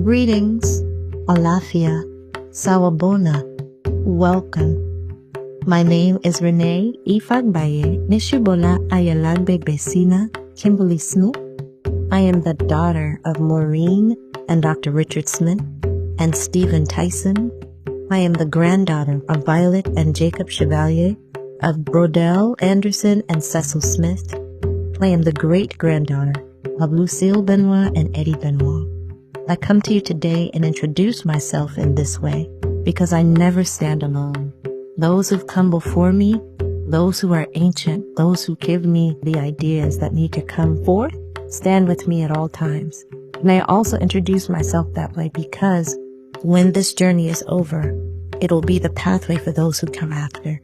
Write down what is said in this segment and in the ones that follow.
Greetings, Alafia, Sawabona, welcome. My name is Renee Ifagbaye Nishibola Ayalagbe Besina Kimberly Snoop. I am the daughter of Maureen and Dr. Richard Smith and Stephen Tyson. I am the granddaughter of Violet and Jacob Chevalier, of Brodell Anderson and Cecil Smith. I am the great-granddaughter of Lucille Benoit and Eddie Benoit. I come to you today and introduce myself in this way because I never stand alone. Those who've come before me, those who are ancient, those who give me the ideas that need to come forth, stand with me at all times. And I also introduce myself that way because when this journey is over, it'll be the pathway for those who come after.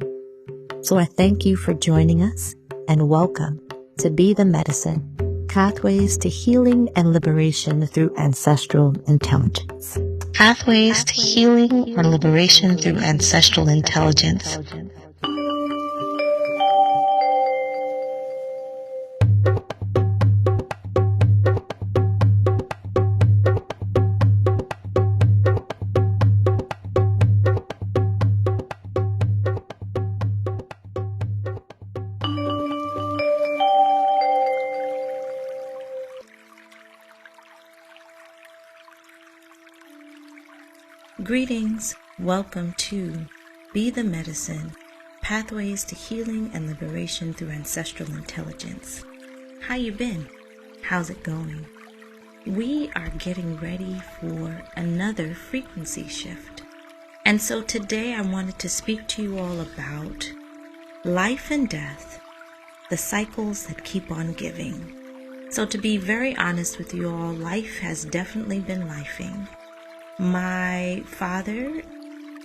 So I thank you for joining us and welcome to Be the Medicine, Pathways to Healing and Liberation Through Ancestral Intelligence. Pathways to Healing or Liberation Through Ancestral Intelligence. Greetings, welcome to Be the Medicine, Pathways to Healing and Liberation Through Ancestral Intelligence. How you been? How's it going? We are getting ready for another frequency shift. And so today I wanted to speak to you all about life and death, the cycles that keep on giving. So to be very honest with you all, life has definitely been lifing. My father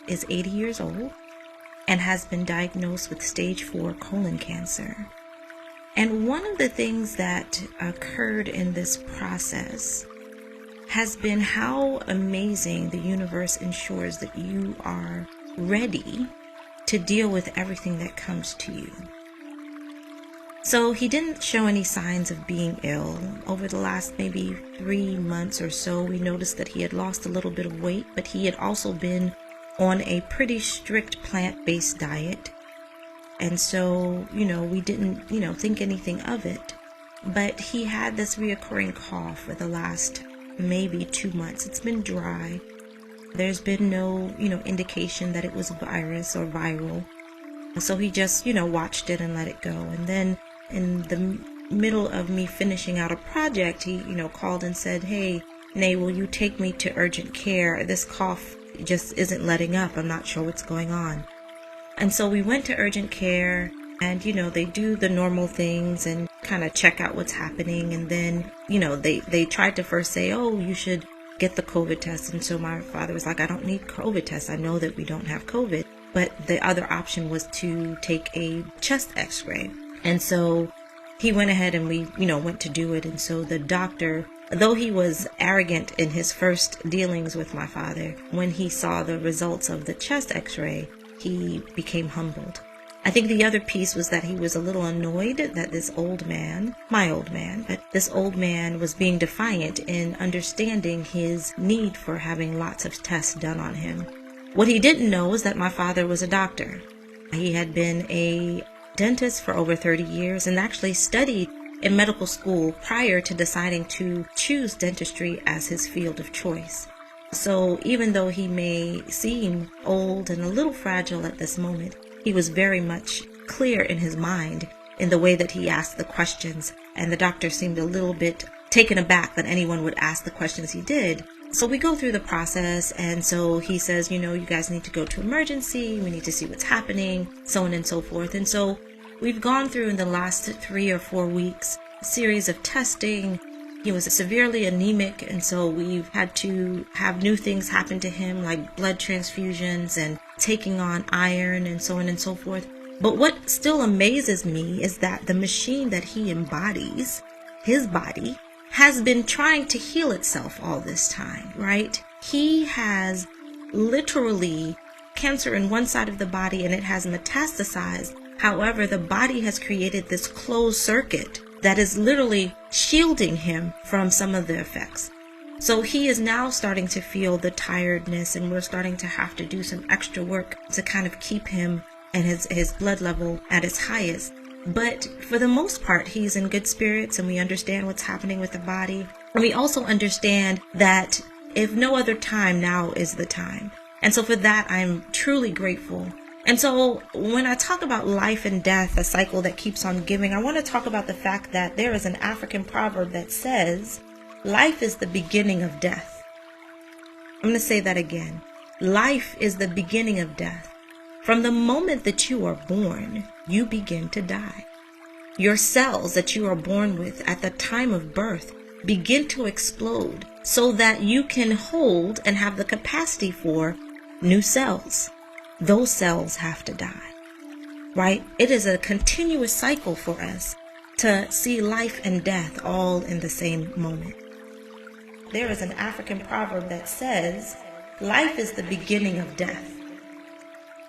is 80 years old and has been diagnosed with stage 4 colon cancer. And one of the things that occurred in this process has been how amazing the universe ensures that you are ready to deal with everything that comes to you. So he didn't show any signs of being ill. Over the last maybe 3 months or so, we noticed that he had lost a little bit of weight, but he had also been on a pretty strict plant-based diet. And so, we didn't, think anything of it. But he had this reoccurring cough for the last maybe 2 months. It's been dry. There's been no, indication that it was virus or viral. So he just, watched it and let it go. And then in the middle of me finishing out a project, he, called and said, "Hey, Nay, will you take me to urgent care? This cough just isn't letting up. I'm not sure what's going on." And so we went to urgent care and, they do the normal things and kind of check out what's happening. And then, they tried to first say, "Oh, you should get the COVID test." And so my father was like, "I don't need COVID tests. I know that we don't have COVID." But the other option was to take a chest x-ray. And so he went ahead and we, went to do it. And so the doctor, though he was arrogant in his first dealings with my father, when he saw the results of the chest x-ray, he became humbled. I think the other piece was that he was a little annoyed that this old man, my old man, but this old man was being defiant in understanding his need for having lots of tests done on him. What he didn't know is that my father was a doctor. He had been a dentist for over 30 years and actually studied in medical school prior to deciding to choose dentistry as his field of choice. So even though he may seem old and a little fragile at this moment, he was very much clear in his mind in the way that he asked the questions. And the doctor seemed a little bit taken aback that anyone would ask the questions he did. So we go through the process, and so he says, you guys need to go to emergency, we need to see what's happening, so on and so forth. And so we've gone through in the last 3 or 4 weeks a series of testing. He was severely anemic, and so we've had to have new things happen to him, like blood transfusions and taking on iron and so on and so forth. But what still amazes me is that the machine that he embodies, his body, has been trying to heal itself all this time, right? He has literally cancer in one side of the body and it has metastasized. However, the body has created this closed circuit that is literally shielding him from some of the effects. So he is now starting to feel the tiredness, and we're starting to have to do some extra work to kind of keep him and his blood level at its highest. But for the most part, he's in good spirits, and we understand what's happening with the body. And we also understand that if no other time, now is the time. And so for that, I'm truly grateful. And so when I talk about life and death, a cycle that keeps on giving, I want to talk about the fact that there is an African proverb that says, life is the beginning of death. I'm going to say that again. Life is the beginning of death. From the moment that you are born, you begin to die. Your cells that you are born with at the time of birth begin to explode so that you can hold and have the capacity for new cells. Those cells have to die, right? It is a continuous cycle for us to see life and death all in the same moment. There is an African proverb that says, life is the beginning of death.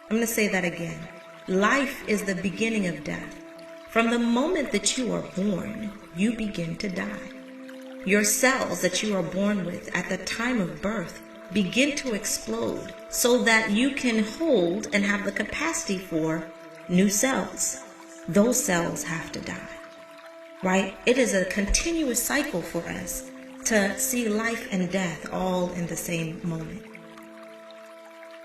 I'm going to say that again. Life is the beginning of death. From the moment that you are born, you begin to die. Your cells that you are born with at the time of birth begin to explode so that you can hold and have the capacity for new cells. Those cells have to die, right? It is a continuous cycle for us to see life and death all in the same moment.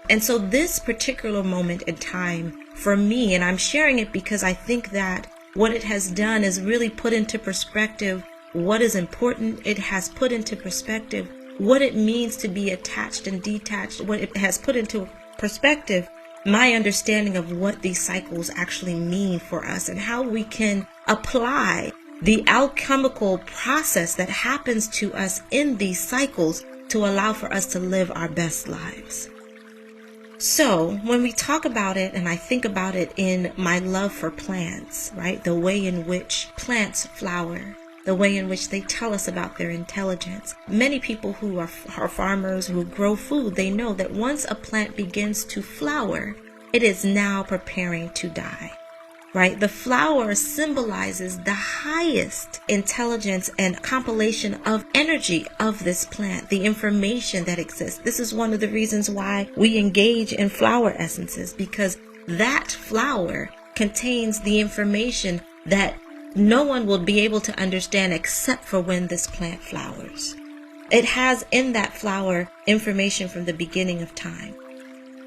And so this particular moment in time for me, and I'm sharing it because I think that what it has done is really put into perspective what is important. It has put into perspective what it means to be attached and detached. What it has put into perspective my understanding of what these cycles actually mean for us and how we can apply the alchemical process that happens to us in these cycles to allow for us to live our best lives. So when we talk about it, and I think about it in my love for plants, right? The way in which plants flower, the way in which they tell us about their intelligence. Many people who are farmers who grow food, they know that once a plant begins to flower, it is now preparing to die, right? The flower symbolizes the highest intelligence and compilation of energy of this plant, the information that exists. This is one of the reasons why we engage in flower essences, because that flower contains the information that no one will be able to understand except for when this plant flowers. It has in that flower information from the beginning of time.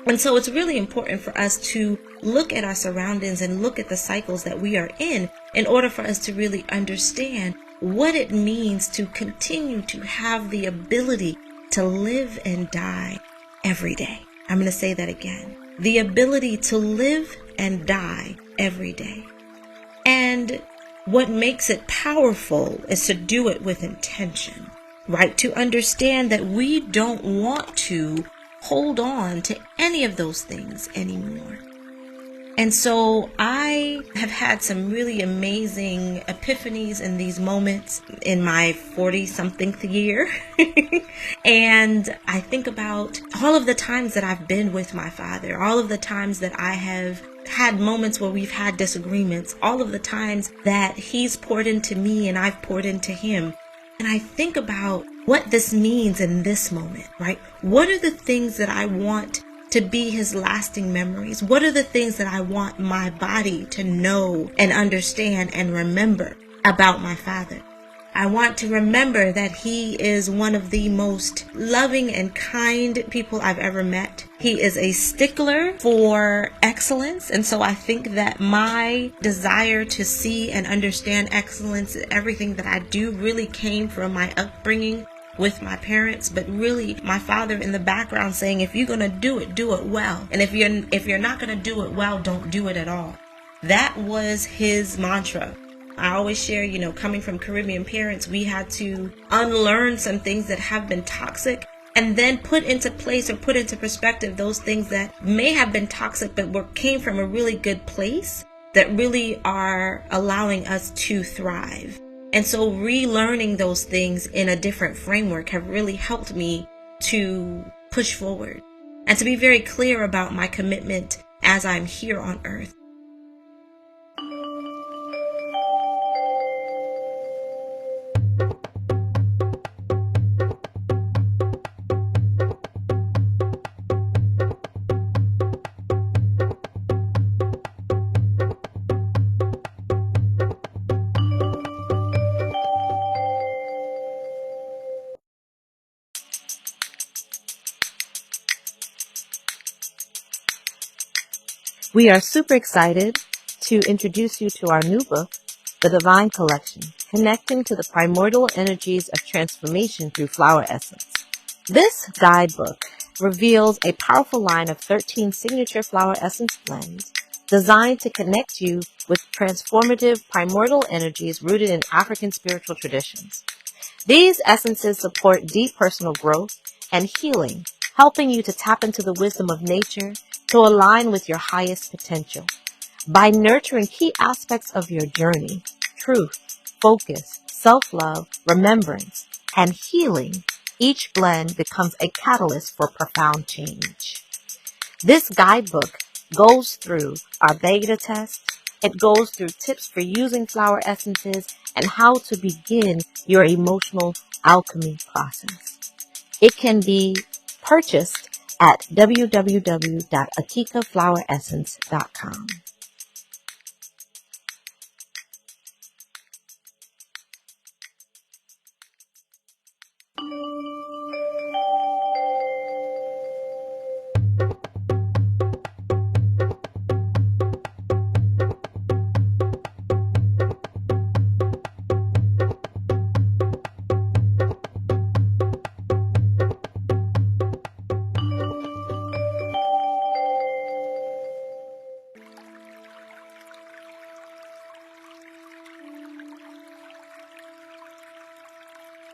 And so it's really important for us to look at our surroundings and look at the cycles that we are in order for us to really understand what it means to continue to have the ability to live and die every day. I'm going to say that again. The ability to live and die every day. And what makes it powerful is to do it with intention, right? To understand that we don't want to hold on to any of those things anymore. And so I have had some really amazing epiphanies in these moments in my 40-something year. And I think about all of the times that I've been with my father, all of the times that I have had moments where we've had disagreements, all of the times that he's poured into me and I've poured into him. And I think about what this means in this moment, right? What are the things that I want to be his lasting memories? What are the things that I want my body to know and understand and remember about my father? I want to remember that he is one of the most loving and kind people I've ever met. He is a stickler for excellence. And so I think that my desire to see and understand excellence in everything that I do really came from my upbringing with my parents, but really my father in the background saying, if you're going to do it well. And if you're not going to do it well, don't do it at all. That was his mantra. I always share, coming from Caribbean parents, we had to unlearn some things that have been toxic and then put into place or put into perspective those things that may have been toxic but came from a really good place that really are allowing us to thrive. And so relearning those things in a different framework have really helped me to push forward and to be very clear about my commitment as I'm here on earth. We are super excited to introduce you to our new book, The Divine Collection, Connecting to the Primordial Energies of Transformation Through Flower Essence. This guidebook reveals a powerful line of 13 signature flower essence blends designed to connect you with transformative primordial energies rooted in African spiritual traditions. These essences support deep personal growth and healing, helping you to tap into the wisdom of nature to align with your highest potential. By nurturing key aspects of your journey, truth, focus, self-love, remembrance, and healing, each blend becomes a catalyst for profound change. This guidebook goes through our beta test. It goes through tips for using flower essences and how to begin your emotional alchemy process. It can be purchased at www.akikafloweressence.com.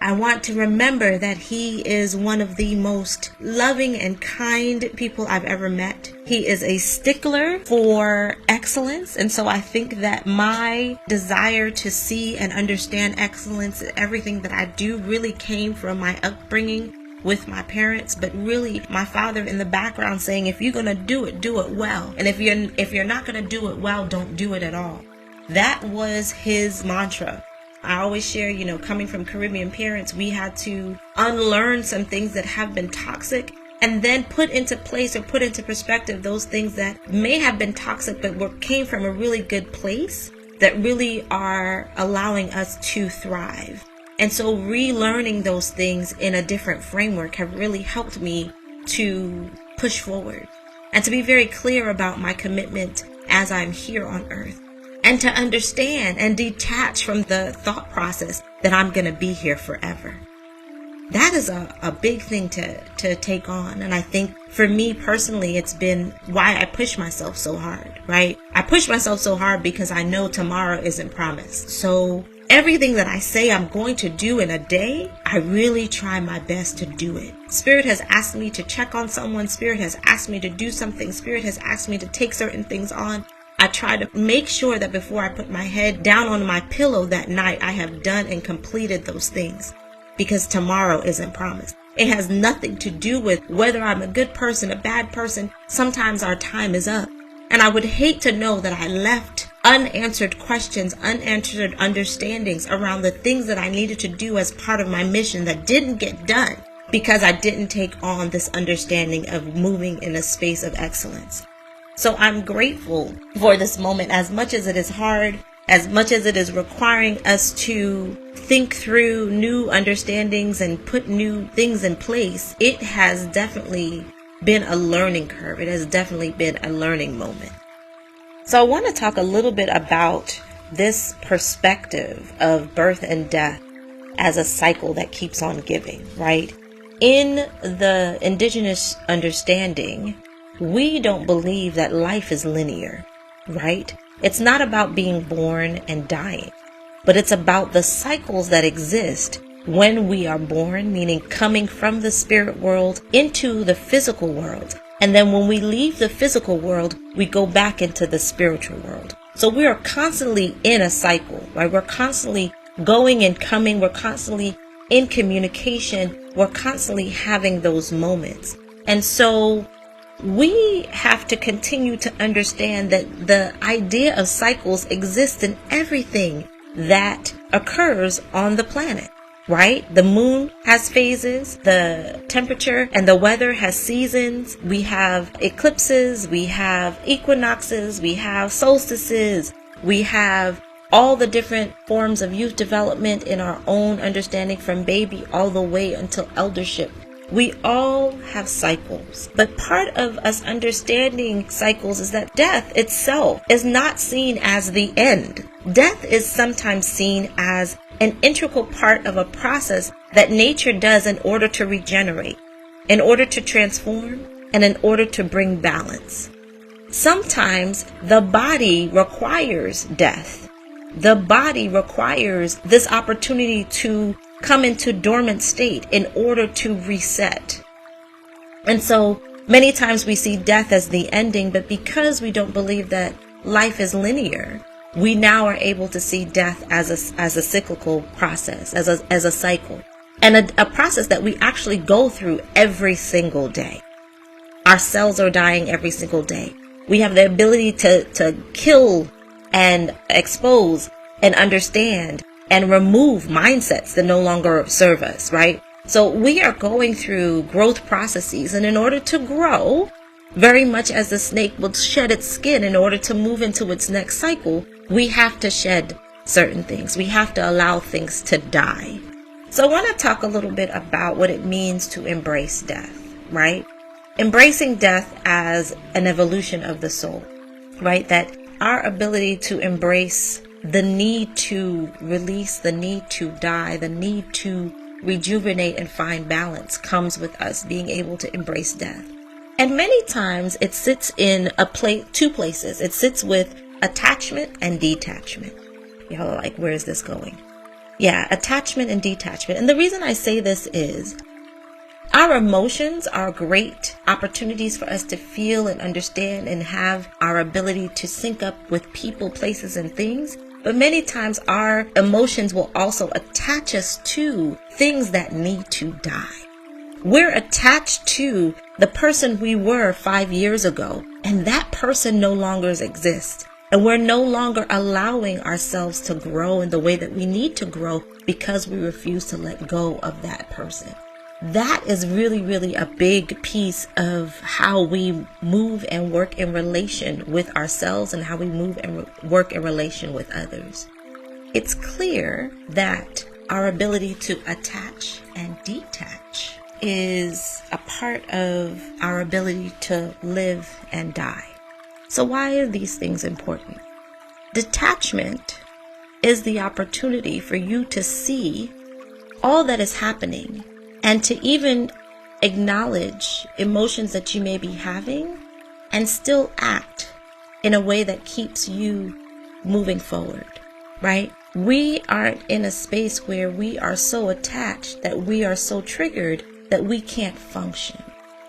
I want to remember that he is one of the most loving and kind people I've ever met. He is a stickler for excellence. And so I think that my desire to see and understand excellence in everything that I do really came from my upbringing with my parents, but really my father in the background saying, if you're going to do it well. And if you're not going to do it well, don't do it at all. That was his mantra. I always share, coming from Caribbean parents, we had to unlearn some things that have been toxic and then put into place or put into perspective those things that may have been toxic but came from a really good place that really are allowing us to thrive. And so relearning those things in a different framework have really helped me to push forward and to be very clear about my commitment as I'm here on earth. And to understand and detach from the thought process that I'm going to be here forever. That is a big thing to take on. And I think for me personally, it's been why I push myself so hard, right? I push myself so hard because I know tomorrow isn't promised. So everything that I say I'm going to do in a day, I really try my best to do it. Spirit has asked me to check on someone. Spirit has asked me to do something. Spirit has asked me to take certain things on. I try to make sure that before I put my head down on my pillow that night, I have done and completed those things, because tomorrow isn't promised. It has nothing to do with whether I'm a good person, a bad person. Sometimes our time is up. And I would hate to know that I left unanswered questions, unanswered understandings around the things that I needed to do as part of my mission that didn't get done because I didn't take on this understanding of moving in a space of excellence. So I'm grateful for this moment, as much as it is hard, as much as it is requiring us to think through new understandings and put new things in place. It has definitely been a learning curve. It has definitely been a learning moment. So I want to talk a little bit about this perspective of birth and death as a cycle that keeps on giving, right? In the indigenous understanding, we don't believe that life is linear, right? It's not about being born and dying, but it's about the cycles that exist when we are born, meaning coming from the spirit world into the physical world. And then when we leave the physical world, we go back into the spiritual world. So we are constantly in a cycle, right? We're constantly going and coming. We're constantly in communication. We're constantly having those moments. And so we have to continue to understand that the idea of cycles exists in everything that occurs on the planet, right? The moon has phases, the temperature and the weather has seasons. We have eclipses, we have equinoxes, we have solstices, we have all the different forms of youth development in our own understanding, from baby all the way until eldership. We all have cycles, but part of us understanding cycles is that death itself is not seen as the end. Death is sometimes seen as an integral part of a process that nature does in order to regenerate, in order to transform, and in order to bring balance. Sometimes the body requires death. The body requires this opportunity to come into dormant state in order to reset. And so many times we see death as the ending, but because we don't believe that life is linear, we now are able to see death as a cyclical process, as a cycle, and a process that we actually go through every single day. Our cells are dying every single day. We have the ability to kill and expose and understand and remove mindsets that no longer serve us, right? So we are going through growth processes, and in order to grow, very much as the snake will shed its skin in order to move into its next cycle, we have to shed certain things. We have to allow things to die. So I want to talk a little bit about what it means to embrace death, right? Embracing death as an evolution of the soul, right? That our ability to embrace the need to release, the need to die, the need to rejuvenate and find balance comes with us being able to embrace death. And many times it sits in two places. It sits with attachment and detachment. Y'all are like, where is this going? Yeah, attachment and detachment. And the reason I say this is our emotions are great opportunities for us to feel and understand and have our ability to sync up with people, places, and things. But many times our emotions will also attach us to things that need to die. We're attached to the person we were 5 years ago, and that person no longer exists. And we're no longer allowing ourselves to grow in the way that we need to grow because we refuse to let go of that person. That is really, really a big piece of how we move and work in relation with ourselves and how we move and work in relation with others. It's clear that our ability to attach and detach is a part of our ability to live and die. So why are these things important? Detachment is the opportunity for you to see all that is happening and to even acknowledge emotions that you may be having and still act in a way that keeps you moving forward, right? We aren't in a space where we are so attached that we are so triggered that we can't function.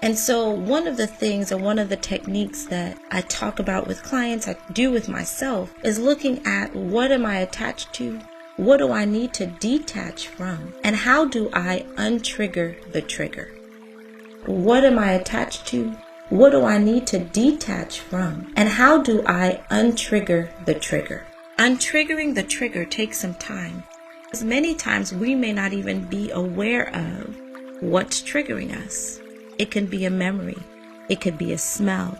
And so one of the things, or one of the techniques that I talk about with clients, I do with myself, is looking at what am I attached to? What do I need to detach from? And how do I untrigger the trigger? What am I attached to? What do I need to detach from? And how do I untrigger the trigger? Untriggering the trigger takes some time, because many times we may not even be aware of what's triggering us. It can be a memory. It could be a smell.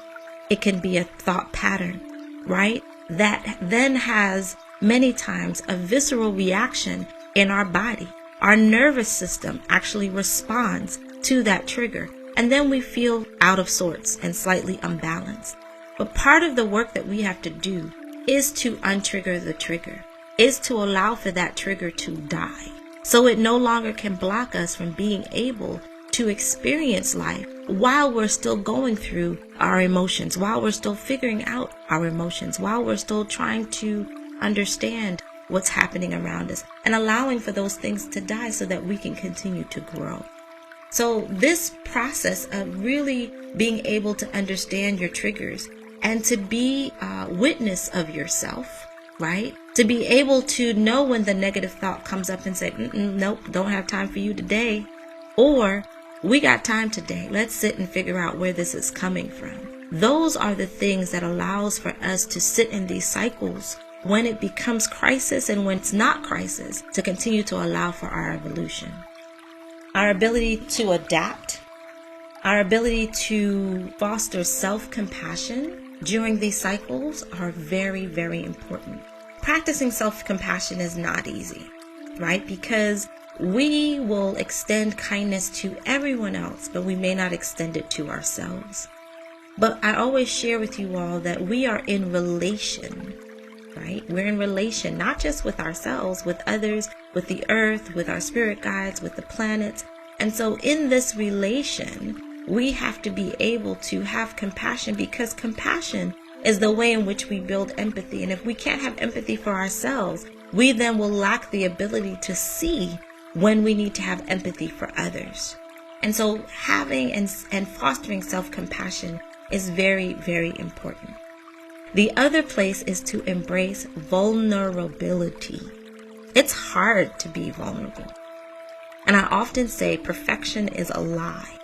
It can be a thought pattern, right? That then has many times a visceral reaction in our body. Our nervous system actually responds to that trigger. And then we feel out of sorts and slightly unbalanced. But part of the work that we have to do is to untrigger the trigger, is to allow for that trigger to die. So it no longer can block us from being able to experience life while we're still going through our emotions, while we're still figuring out our emotions, while we're still trying to understand what's happening around us, and allowing for those things to die so that we can continue to grow. So this process of really being able to understand your triggers and to be a witness of yourself, right? To be able to know when the negative thought comes up and say, nope, don't have time for you today. Or, we got time today. Let's sit and figure out where this is coming from. Those are the things that allows for us to sit in these cycles when it becomes crisis and when it's not crisis, to continue to allow for our evolution. Our ability to adapt, our ability to foster self-compassion during these cycles are very, very important. Practicing self-compassion is not easy, right? Because we will extend kindness to everyone else, but we may not extend it to ourselves. But I always share with you all that we are in relation, right? We're in relation, not just with ourselves, with others, with the earth, with our spirit guides, with the planets. And so in this relation, we have to be able to have compassion, because compassion is the way in which we build empathy. And if we can't have empathy for ourselves, we then will lack the ability to see when we need to have empathy for others. And so having and fostering self-compassion is very, very important. The other place is to embrace vulnerability. It's hard to be vulnerable. And I often say perfection is a lie.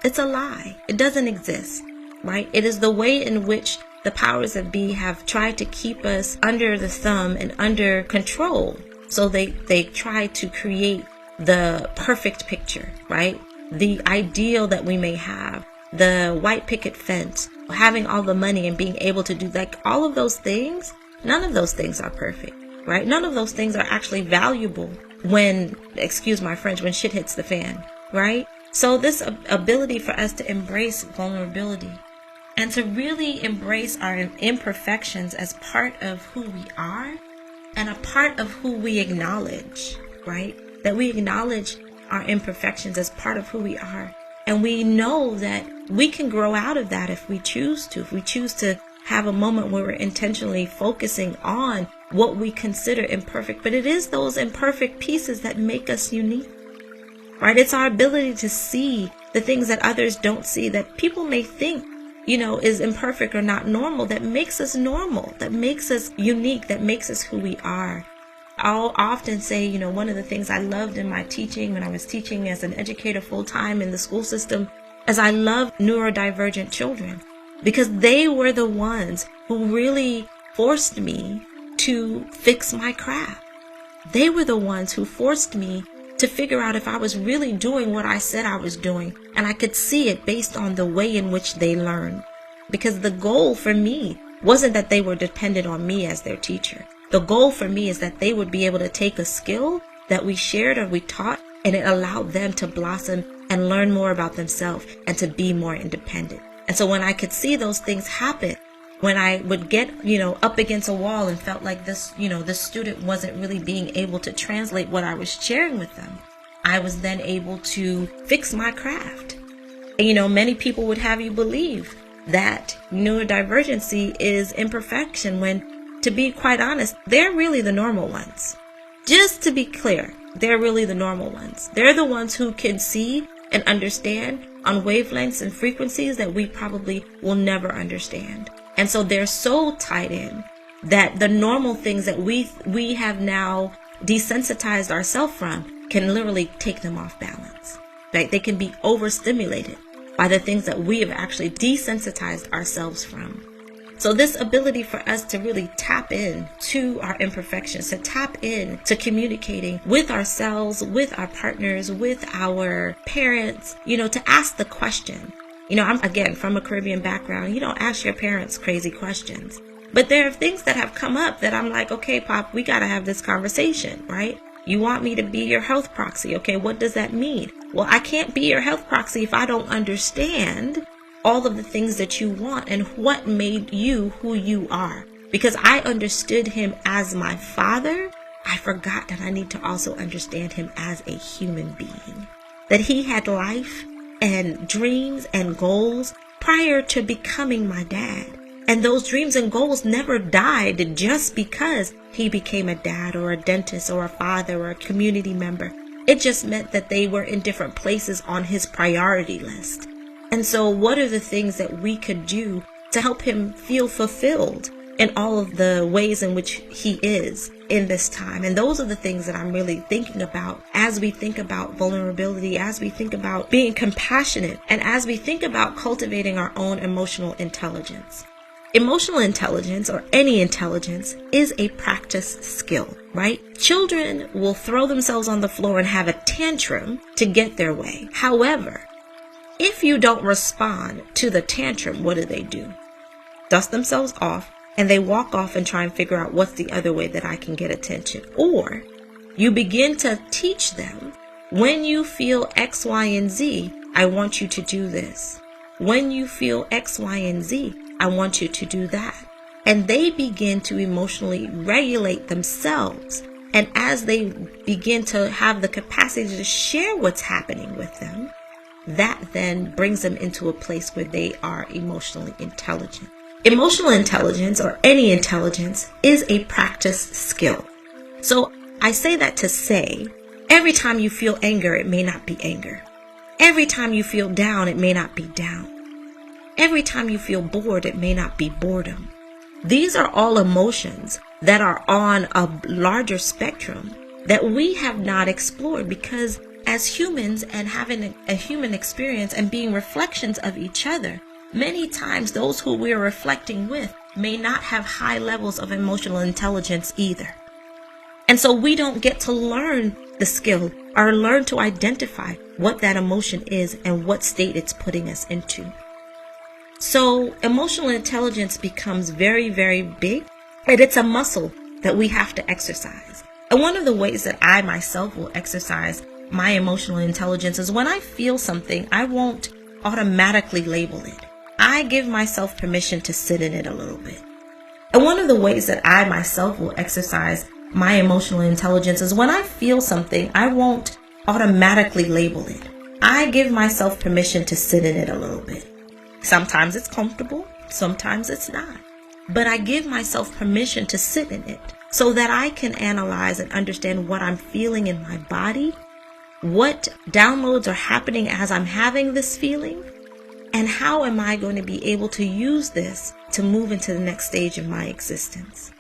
It's a lie. It doesn't exist, right? It is the way in which the powers that be have tried to keep us under the thumb and under control. So they try to create the perfect picture, right? The ideal that we may have, the white picket fence, having all the money and being able to do like all of those things. None of those things are perfect, right? None of those things are actually valuable when, excuse my French, when shit hits the fan, right? So this ability for us to embrace vulnerability and to really embrace our imperfections as part of who we are and a part of who we acknowledge, right? That we acknowledge our imperfections as part of who we are. And we know that we can grow out of that if we choose to. If we choose to have a moment where we're intentionally focusing on what we consider imperfect. But it is those imperfect pieces that make us unique, right? It's our ability to see the things that others don't see, that people may think, is imperfect or not normal, that makes us normal, that makes us unique, that makes us who we are. I'll often say, one of the things I loved in my teaching when I was teaching as an educator full-time in the school system is I loved neurodivergent children, because they were the ones who really forced me to fix my craft. They were the ones who forced me to figure out if I was really doing what I said I was doing. And I could see it based on the way in which they learned. Because the goal for me wasn't that they were dependent on me as their teacher. The goal for me is that they would be able to take a skill that we shared or we taught, and it allowed them to blossom and learn more about themselves and to be more independent. And so when I could see those things happen, when I would get, up against a wall and felt like this student wasn't really being able to translate what I was sharing with them, I was then able to fix my craft. And, many people would have you believe that neurodivergency is imperfection, when, to be quite honest, they're really the normal ones. Just to be clear, they're really the normal ones. They're the ones who can see and understand on wavelengths and frequencies that we probably will never understand. And so they're so tied in that the normal things that we have now desensitized ourselves from can literally take them off balance. Right? They can be overstimulated by the things that we have actually desensitized ourselves from. So this ability for us to really tap in to our imperfections, to tap in to communicating with ourselves, with our partners, with our parents, to ask the question. I'm, again, from a Caribbean background. You don't ask your parents crazy questions. But there are things that have come up that I'm like, okay, Pop, we got to have this conversation, right? You want me to be your health proxy. Okay, what does that mean? Well, I can't be your health proxy if I don't understand all of the things that you want and what made you who you are. Because I understood him as my father, I forgot that I need to also understand him as a human being. That he had life and dreams and goals prior to becoming my dad. And those dreams and goals never died just because he became a dad or a dentist or a father or a community member. It just meant that they were in different places on his priority list. And so what are the things that we could do to help him feel fulfilled in all of the ways in which he is in this time? And those are the things that I'm really thinking about as we think about vulnerability, as we think about being compassionate, and as we think about cultivating our own emotional intelligence. Emotional intelligence, or any intelligence, is a practice skill, right? Children will throw themselves on the floor and have a tantrum to get their way. However, if you don't respond to the tantrum, what do? Dust themselves off, and they walk off and try and figure out what's the other way that I can get attention. Or You begin to teach them, when you feel X, Y, and Z, I want you to do this. When you feel X, Y, and Z, I want you to do that. And they begin to emotionally regulate themselves. And as they begin to have the capacity to share what's happening with them, that then brings them into a place where they are emotionally intelligent. Emotional intelligence, or any intelligence, is a practice skill. So I say that to say, every time you feel anger, it may not be anger. Every time you feel down, it may not be down. Every time you feel bored, it may not be boredom. These are all emotions that are on a larger spectrum that we have not explored, because as humans and having a human experience and being reflections of each other, many times those who we're reflecting with may not have high levels of emotional intelligence either. And so we don't get to learn the skill or learn to identify what that emotion is and what state it's putting us into. So emotional intelligence becomes very, very big, and it's a muscle that we have to exercise. And one of the ways that I myself will exercise my emotional intelligence is when I feel something, I won't automatically label it. I give myself permission to sit in it a little bit. And one of the ways that I myself will exercise my emotional intelligence is when I feel something, I won't automatically label it. I give myself permission to sit in it a little bit. Sometimes it's comfortable, sometimes it's not. But I give myself permission to sit in it so that I can analyze and understand what I'm feeling in my body, what downloads are happening as I'm having this feeling, and how am I going to be able to use this to move into the next stage of my existence.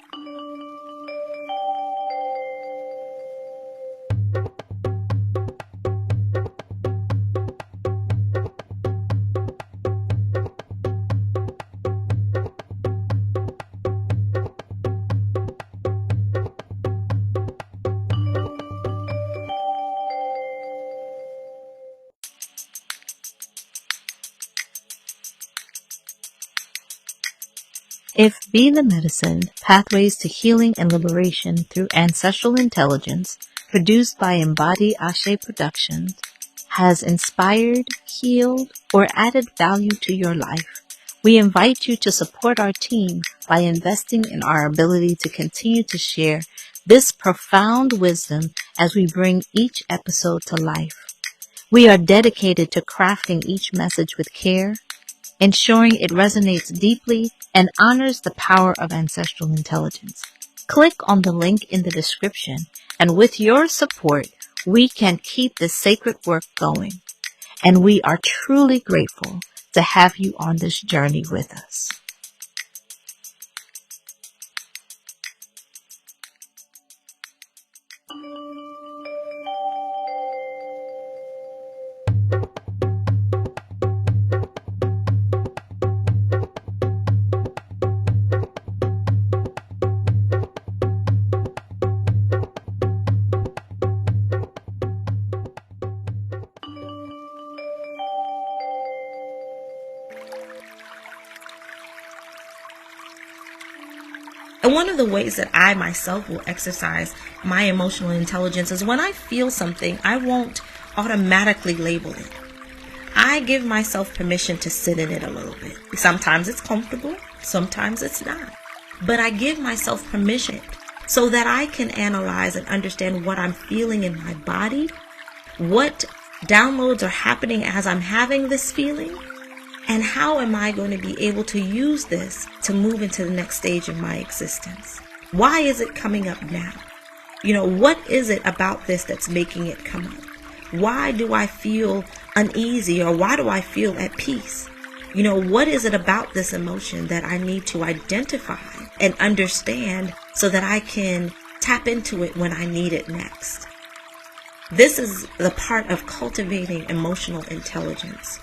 If Be the Medicine, Pathways to Healing and Liberation Through Ancestral Intelligence, produced by Embody Ashe Productions, has inspired, healed, or added value to your life, we invite you to support our team by investing in our ability to continue to share this profound wisdom as we bring each episode to life. We are dedicated to crafting each message with care, ensuring it resonates deeply and honors the power of ancestral intelligence. Click on the link in the description, and with your support, we can keep this sacred work going. And we are truly grateful to have you on this journey with us. And one of the ways that I myself will exercise my emotional intelligence is when I feel something, I won't automatically label it. I give myself permission to sit in it a little bit. Sometimes it's comfortable, sometimes it's not. But I give myself permission so that I can analyze and understand what I'm feeling in my body, what downloads are happening as I'm having this feeling, and how am I going to be able to use this to move into the next stage of my existence? Why is it coming up now? What is it about this that's making it come up? Why do I feel uneasy, or why do I feel at peace? What is it about this emotion that I need to identify and understand so that I can tap into it when I need it next? This is the part of cultivating emotional intelligence.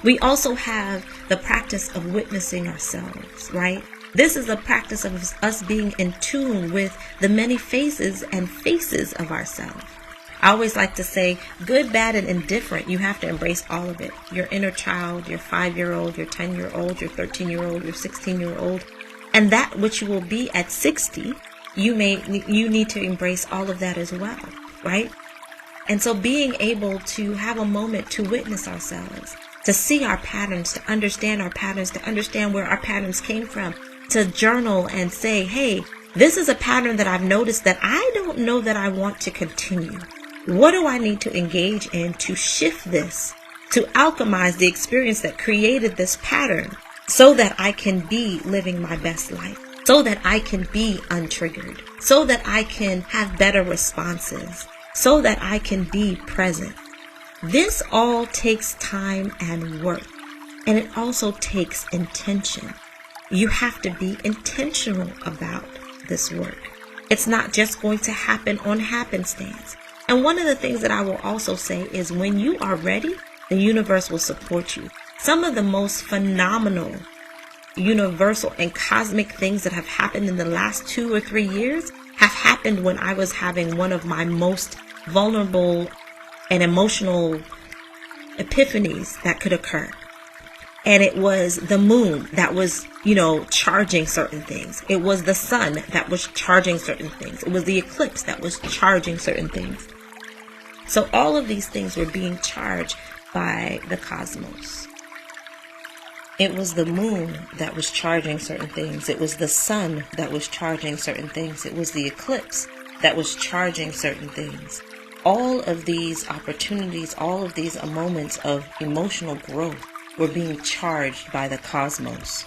We also have the practice of witnessing ourselves, right? This is the practice of us being in tune with the many phases and faces of ourselves. I always like to say, good, bad, and indifferent, you have to embrace all of it. Your inner child, your 5-year-old, your 10-year-old, your 13-year-old, your 16-year-old, and that which you will be at 60 you need to embrace all of that as well, right? And so being able to have a moment to witness ourselves, to see our patterns, to understand our patterns, to understand where our patterns came from, to journal and say, hey, this is a pattern that I've noticed that I don't know that I want to continue. What do I need to engage in to shift this, to alchemize the experience that created this pattern so that I can be living my best life, so that I can be untriggered, so that I can have better responses, so that I can be present. This all takes time and work, and it also takes intention. You have to be intentional about this work. It's not just going to happen on happenstance. And one of the things that I will also say is when you are ready, the universe will support you. Some of the most phenomenal, universal, and cosmic things that have happened in the last 2 or 3 years have happened when I was having one of my most vulnerable and emotional epiphanies that could occur. And it was the moon that was, charging certain things. It was the sun that was charging certain things. It was the eclipse that was charging certain things. So all of these things were being charged by the cosmos. It was the moon that was charging certain things. It was the sun that was charging certain things. It was the eclipse that was charging certain things. All of these opportunities, all of these moments of emotional growth were being charged by the cosmos.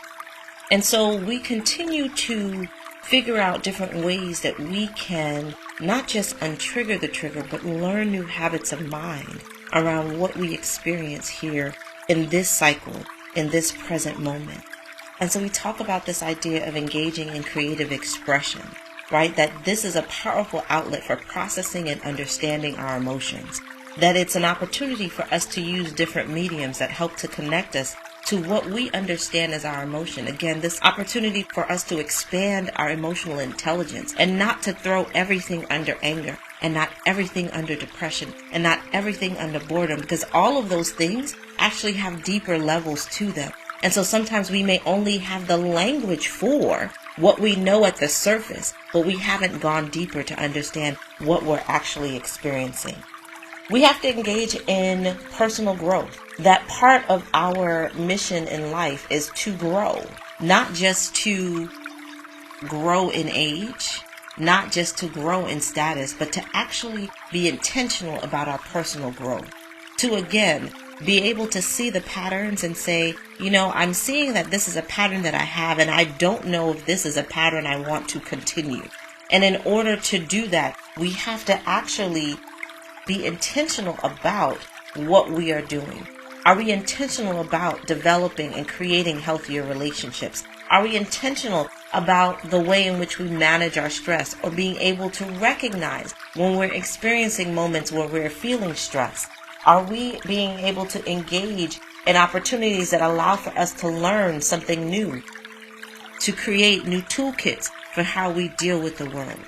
And so we continue to figure out different ways that we can not just untrigger the trigger, but learn new habits of mind around what we experience here in this cycle, in this present moment. And so we talk about this idea of engaging in creative expression, right? That this is a powerful outlet for processing and understanding our emotions. That it's an opportunity for us to use different mediums that help to connect us to what we understand as our emotion. Again, this opportunity for us to expand our emotional intelligence and not to throw everything under anger and not everything under depression and not everything under boredom, because all of those things actually have deeper levels to them. And so sometimes we may only have the language for what we know at the surface, but we haven't gone deeper to understand what we're actually experiencing. We have to engage in personal growth. That part of our mission in life is to grow, not just to grow in age, not just to grow in status, but to actually be intentional about our personal growth. To again, be able to see the patterns and say, I'm seeing that this is a pattern that I have, and I don't know if this is a pattern I want to continue. And in order to do that, we have to actually be intentional about what we are doing. Are we intentional about developing and creating healthier relationships? Are we intentional about the way in which we manage our stress, or being able to recognize when we're experiencing moments where we're feeling stressed? Are we being able to engage in opportunities that allow for us to learn something new, to create new toolkits for how we deal with the world?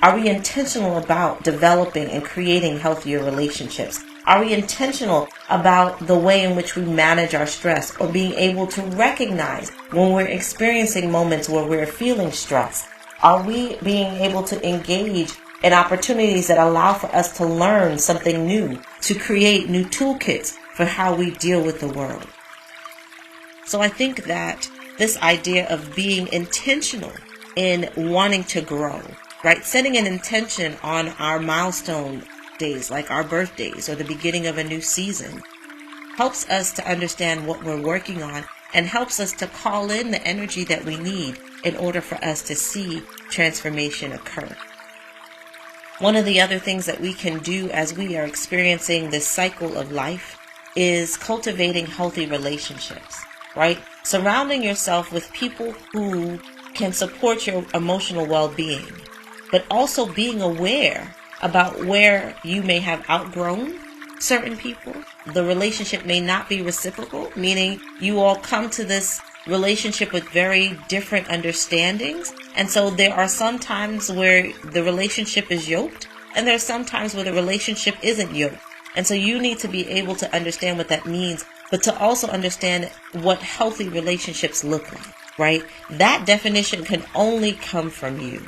Are we intentional about developing and creating healthier relationships? Are we intentional about the way in which we manage our stress, or being able to recognize when we're experiencing moments where we're feeling stressed? Are we being able to engage in opportunities that allow for us to learn something new, to create new toolkits for how we deal with the world? So I think that this idea of being intentional in wanting to grow, right? Setting an intention on our milestone days, like our birthdays or the beginning of a new season, helps us to understand what we're working on and helps us to call in the energy that we need in order for us to see transformation occur. One of the other things that we can do as we are experiencing this cycle of life is cultivating healthy relationships, right? Surrounding yourself with people who can support your emotional well-being, but also being aware about where you may have outgrown certain people. The relationship may not be reciprocal, meaning you all come to this relationship with very different understandings. And so there are some times where the relationship is yoked, and there are some times where the relationship isn't yoked. And so you need to be able to understand what that means, but to also understand what healthy relationships look like, right? That definition can only come from you.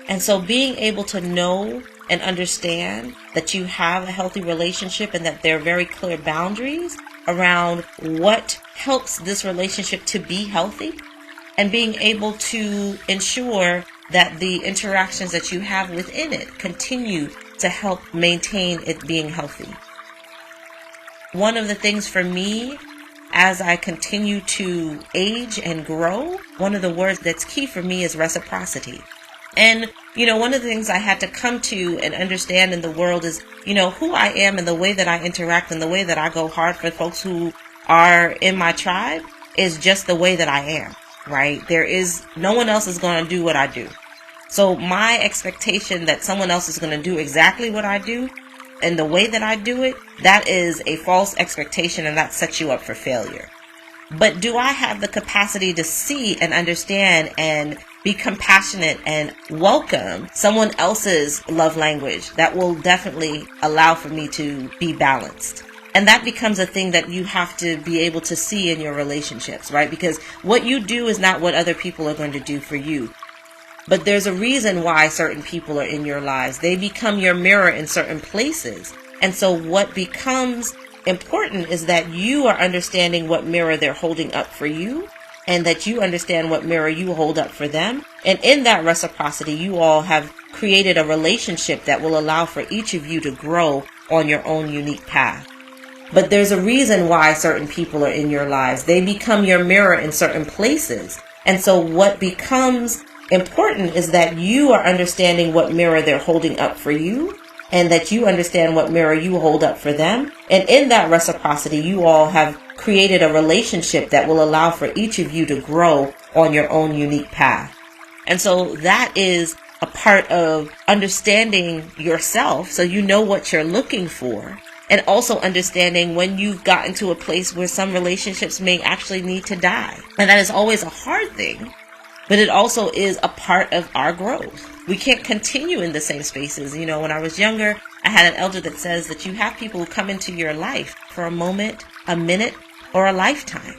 And so being able to know and understand that you have a healthy relationship and that there are very clear boundaries around what helps this relationship to be healthy, and being able to ensure that the interactions that you have within it continue to help maintain it being healthy. One of the things for me, as I continue to age and grow, one of the words that's key for me is reciprocity. And, one of the things I had to come to and understand in the world is, who I am and the way that I interact and the way that I go hard for folks who are in my tribe is just the way that I am, right? No one else is going to do what I do. So my expectation that someone else is going to do exactly what I do and the way that I do it, that is a false expectation, and that sets you up for failure. But do I have the capacity to see and understand and be compassionate and welcome someone else's love language? That will definitely allow for me to be balanced. And that becomes a thing that you have to be able to see in your relationships, right? Because what you do is not what other people are going to do for you. But there's a reason why certain people are in your lives. They become your mirror in certain places. And so what becomes important is that you are understanding what mirror they're holding up for you, and that you understand what mirror you hold up for them. And in that reciprocity, you all have created a relationship that will allow for each of you to grow on your own unique path. But there's a reason why certain people are in your lives. They become your mirror in certain places. And so what becomes important is that you are understanding what mirror they're holding up for you, and that you understand what mirror you hold up for them. And in that reciprocity, you all have created a relationship that will allow for each of you to grow on your own unique path. And so that is a part of understanding yourself, so you know what you're looking for, and also understanding when you've gotten to a place where some relationships may actually need to die. And that is always a hard thing, but it also is a part of our growth. We can't continue in the same spaces. When I was younger, I had an elder that says that you have people who come into your life for a moment, a minute, or a lifetime.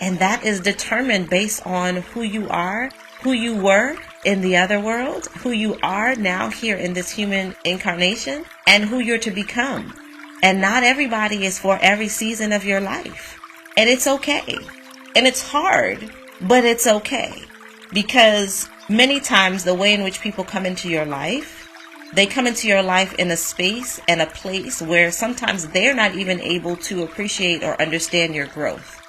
And that is determined based on who you are, who you were in the other world, who you are now here in this human incarnation, and who you're to become. And not everybody is for every season of your life. And it's okay. And it's hard, but it's okay. Because many times the way in which people come into your life, they come into your life in a space and a place where sometimes they're not even able to appreciate or understand your growth.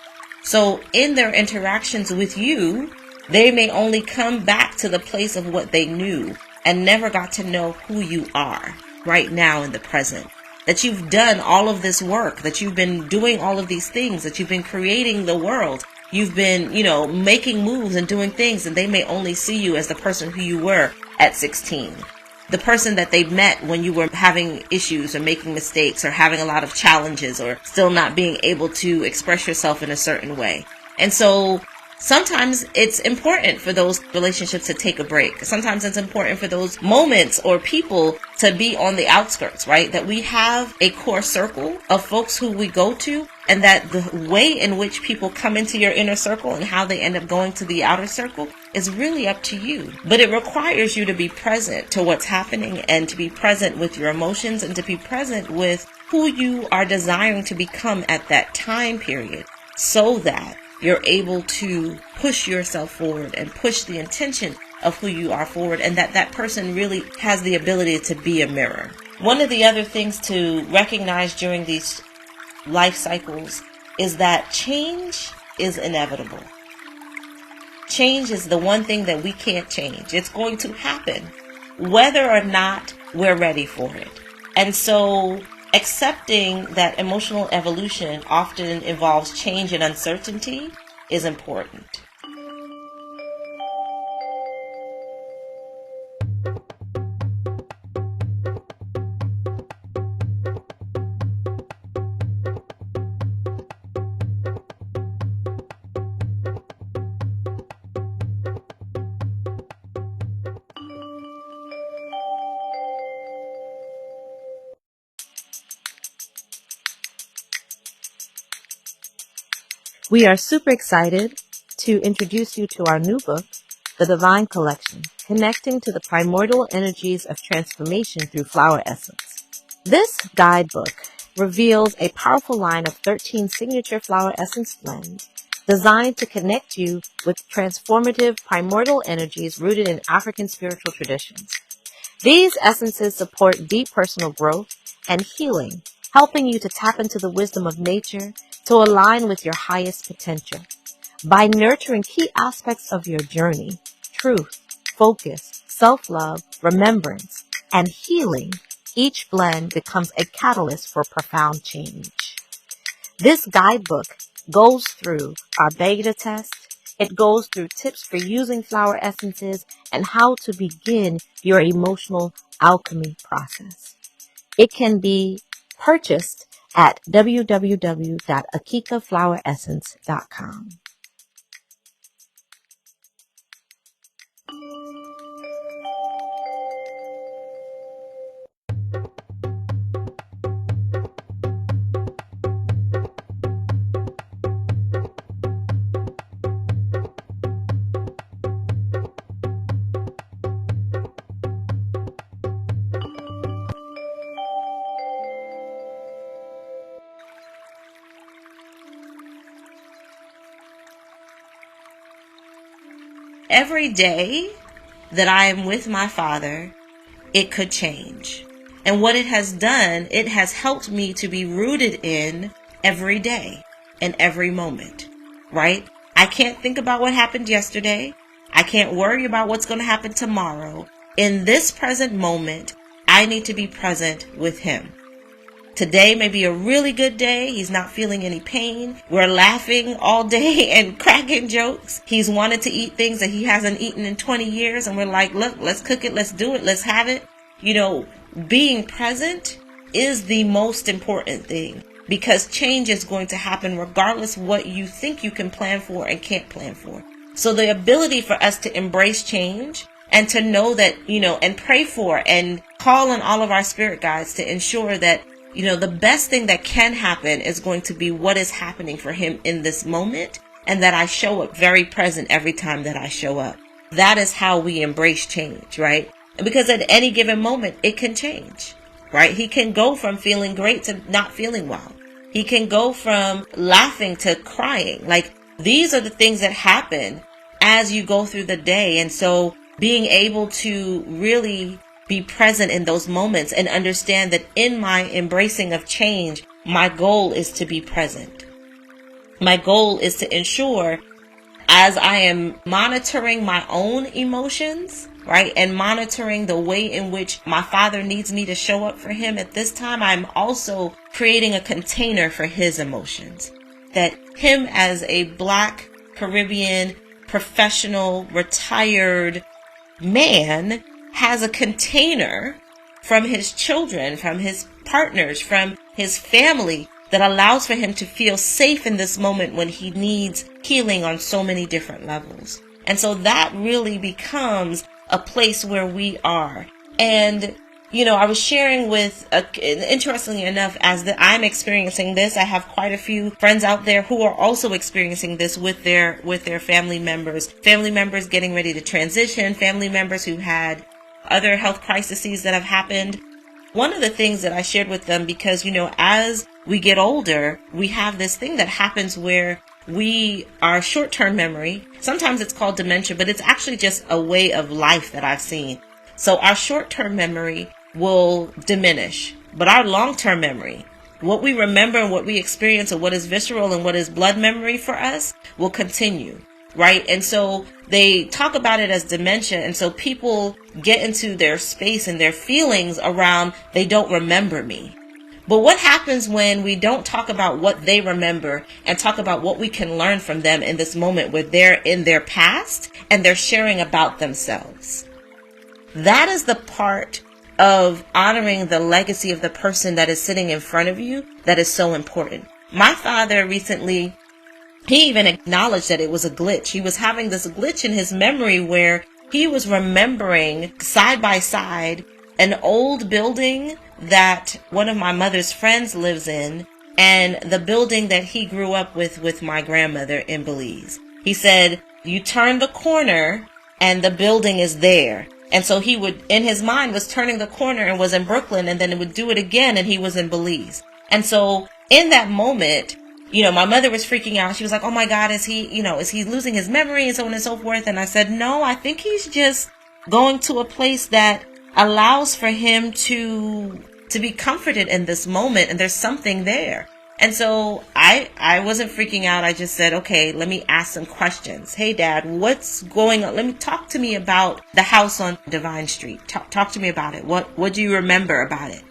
So in their interactions with you, they may only come back to the place of what they knew and never got to know who you are right now in the present. That you've done all of this work, that you've been doing all of these things, that you've been creating the world. You've been, making moves and doing things, and they may only see you as the person who you were at 16. The person that they met when you were having issues or making mistakes or having a lot of challenges or still not being able to express yourself in a certain way. And so sometimes it's important for those relationships to take a break. Sometimes it's important for those moments or people to be on the outskirts, right? That we have a core circle of folks who we go to, and that the way in which people come into your inner circle and how they end up going to the outer circle is really up to you. But it requires you to be present to what's happening, and to be present with your emotions, and to be present with who you are desiring to become at that time period, so that you're able to push yourself forward and push the intention of who you are forward, and that person really has the ability to be a mirror. One of the other things to recognize during these life cycles is that change is inevitable. Change is the one thing that we can't change. It's going to happen whether or not we're ready for it. And so accepting that emotional evolution often involves change and uncertainty is important. We are super excited to introduce you to our new book, the Divine Collection, connecting to the primordial energies of transformation through flower essence. This guidebook reveals a powerful line of 13 signature flower essence blends designed to connect you with transformative primordial energies rooted in African spiritual traditions. These essences support deep personal growth and healing, helping you to tap into the wisdom of nature to align with your highest potential. By nurturing key aspects of your journey, truth, focus, self-love, remembrance, and healing, each blend becomes a catalyst for profound change. This guidebook goes through our beta test. It goes through tips for using flower essences and how to begin your emotional alchemy process. It can be purchased at www.akikafloweressence.com. Every day that I am with my Father, it could change. And what it has done, it has helped me to be rooted in every day and every moment, right? I can't think about what happened yesterday. I can't worry about what's going to happen tomorrow. In this present moment, I need to be present with Him. Today may be a really good day. He's not feeling any pain. We're laughing all day and cracking jokes. He's wanted to eat things that he hasn't eaten in 20 years. And we're like, look, let's cook it. Let's do it. Let's have it. You know, being present is the most important thing, because change is going to happen regardless of what you think you can plan for and can't plan for. So the ability for us to embrace change and to know that, you know, and pray for and call on all of our spirit guides to ensure that, you know, the best thing that can happen is going to be what is happening for him in this moment, and that I show up very present every time that I show up. That is how we embrace change, right? Because at any given moment, it can change, right? He can go from feeling great to not feeling well. He can go from laughing to crying. Like, these are the things that happen as you go through the day. And so being able to really be present in those moments and understand that in my embracing of change, my goal is to be present. My goal is to ensure, as I am monitoring my own emotions, right, and monitoring the way in which my Father needs me to show up for him at this time, I'm also creating a container for his emotions. That him, as a Black Caribbean professional retired man, has a container from his children, from his partners, from his family, that allows for him to feel safe in this moment when he needs healing on so many different levels. And so that really becomes a place where we are. And, you know, I was sharing with, interestingly enough, I'm experiencing this, I have quite a few friends out there who are also experiencing this with their family members getting ready to transition, family members who had other health crises that have happened. One of the things that I shared with them, because, you know, as we get older, we have this thing that happens where our short-term memory, sometimes it's called dementia, but it's actually just a way of life that I've seen. So our short-term memory will diminish, but our long-term memory, what we remember and what we experience and what is visceral and what is blood memory for us, will continue. Right. And so they talk about it as dementia. And so people get into their space and their feelings around, they don't remember me. But what happens when we don't talk about what they remember and talk about what we can learn from them in this moment where they're in their past and they're sharing about themselves? That is the part of honoring the legacy of the person that is sitting in front of you that is so important. My father recently, he even acknowledged that it was a glitch. He was having this glitch in his memory where he was remembering side by side an old building that one of my mother's friends lives in, and the building that he grew up with my grandmother in Belize. He said, you turn the corner and the building is there. And so he would, in his mind, was turning the corner and was in Brooklyn, and then it would do it again and he was in Belize. And so in that moment, my mother was freaking out. She was like, oh my God, is he losing his memory and so on and so forth? And I said, no, I think he's just going to a place that allows for him to be comforted in this moment. And there's something there. And so I wasn't freaking out. I just said, okay, let me ask some questions. Hey, Dad, what's going on? Talk to me about the house on Divine Street. Talk to me about it. What do you remember about it?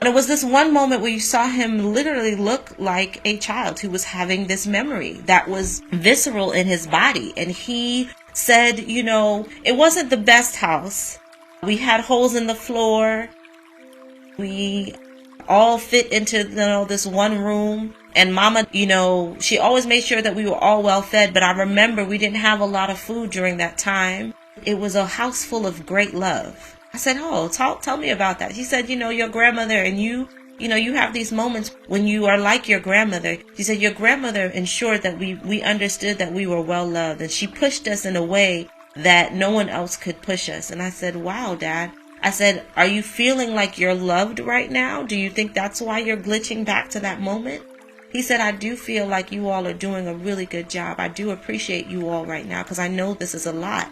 And it was this one moment where you saw him literally look like a child who was having this memory that was visceral in his body. And he said, it wasn't the best house. We had holes in the floor. We all fit into this one room, and Mama, she always made sure that we were all well fed. But I remember we didn't have a lot of food during that time. It was a house full of great love. I said, oh, tell me about that. She said, your grandmother and you have these moments when you are like your grandmother. She said your grandmother ensured that we understood that we were well loved, and she pushed us in a way that no one else could push us. And I said, wow, Dad. I said, are you feeling like you're loved right now? Do you think that's why you're glitching back to that moment? He said, I do feel like you all are doing a really good job. I do appreciate you all right now because I know this is a lot.